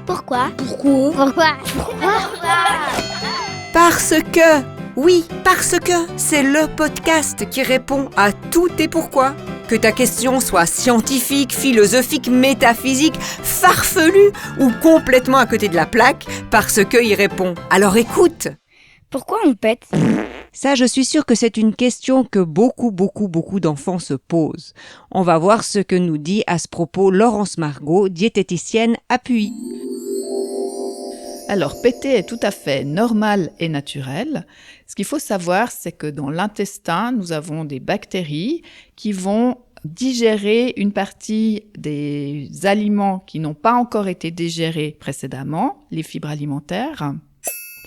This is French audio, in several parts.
Pourquoi? Parce que c'est le podcast qui répond à tous tes pourquoi. Que ta question soit scientifique, philosophique, métaphysique, farfelue ou complètement à côté de la plaque, parce que il répond. Alors écoute! Pourquoi on pète? Ça, je suis sûre que c'est une question que beaucoup d'enfants se posent. On va voir ce que nous dit à ce propos Laurence Margot, diététicienne à Puy. Alors, péter est tout à fait normal et naturel. Ce qu'il faut savoir, c'est que dans l'intestin, nous avons des bactéries qui vont digérer une partie des aliments qui n'ont pas encore été digérés précédemment, les fibres alimentaires.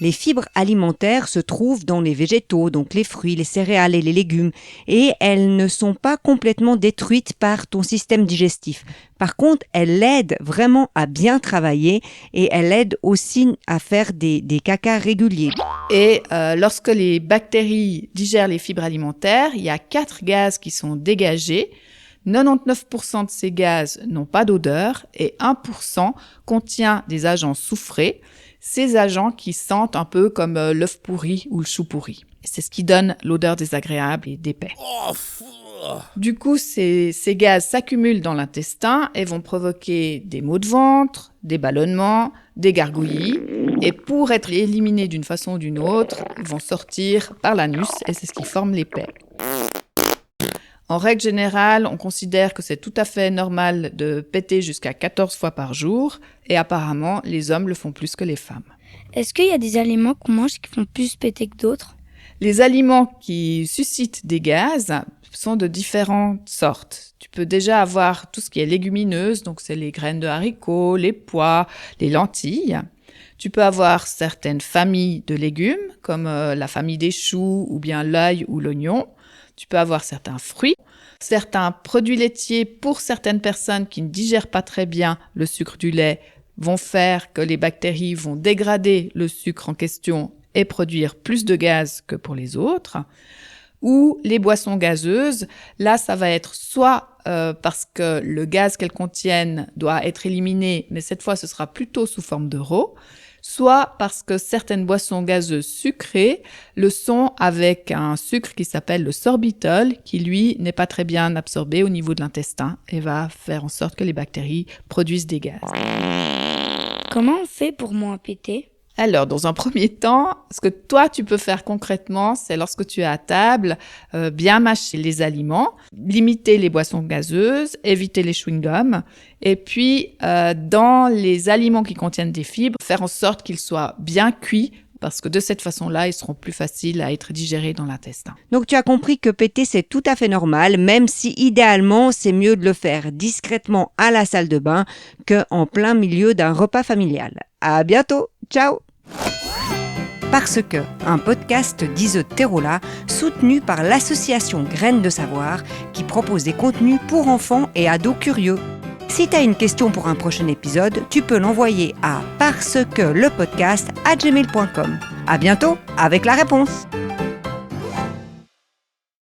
Les fibres alimentaires se trouvent dans les végétaux, donc les fruits, les céréales et les légumes, et elles ne sont pas complètement détruites par ton système digestif. Par contre, elles l'aident vraiment à bien travailler et elles aident aussi à faire des cacas réguliers. Et lorsque les bactéries digèrent les fibres alimentaires, il y a 4 gaz qui sont dégagés. 99% de ces gaz n'ont pas d'odeur et 1% contient des agents soufrés, ces agents qui sentent un peu comme l'œuf pourri ou le chou pourri. C'est ce qui donne l'odeur désagréable et d'épais. Du coup, ces gaz s'accumulent dans l'intestin et vont provoquer des maux de ventre, des ballonnements, des gargouillis. Et pour être éliminés d'une façon ou d'une autre, ils vont sortir par l'anus et c'est ce qui forme l'épais. En règle générale, on considère que c'est tout à fait normal de péter jusqu'à 14 fois par jour et apparemment, les hommes le font plus que les femmes. Est-ce qu'il y a des aliments qu'on mange qui font plus péter que d'autres? Les aliments qui suscitent des gaz sont de différentes sortes. Tu peux déjà avoir tout ce qui est légumineuse, donc c'est les graines de haricots, les pois, les lentilles. Tu peux avoir certaines familles de légumes, comme la famille des choux ou bien l'ail ou l'oignon. Tu peux avoir certains fruits, certains produits laitiers pour certaines personnes qui ne digèrent pas très bien le sucre du lait vont faire que les bactéries vont dégrader le sucre en question et produire plus de gaz que pour les autres. Ou les boissons gazeuses, là ça va être soit parce que le gaz qu'elles contiennent doit être éliminé, mais cette fois ce sera plutôt sous forme d'euro, soit parce que certaines boissons gazeuses sucrées le sont avec un sucre qui s'appelle le sorbitol, qui lui n'est pas très bien absorbé au niveau de l'intestin et va faire en sorte que les bactéries produisent des gaz. Comment on fait pour moins péter? Alors, dans un premier temps, ce que toi, tu peux faire concrètement, c'est lorsque tu es à table, bien mâcher les aliments, limiter les boissons gazeuses, éviter les chewing-gums, et puis, dans les aliments qui contiennent des fibres, faire en sorte qu'ils soient bien cuits, parce que de cette façon-là, ils seront plus faciles à être digérés dans l'intestin. Donc tu as compris que péter c'est tout à fait normal, même si idéalement c'est mieux de le faire discrètement à la salle de bain qu'en plein milieu d'un repas familial. À bientôt, ciao! Parce que, un podcast d'Ise Terola, soutenu par l'association Graines de Savoir, qui propose des contenus pour enfants et ados curieux. Si tu as une question pour un prochain épisode, tu peux l'envoyer à parcequelepodcast@gmail.com. À bientôt avec la réponse.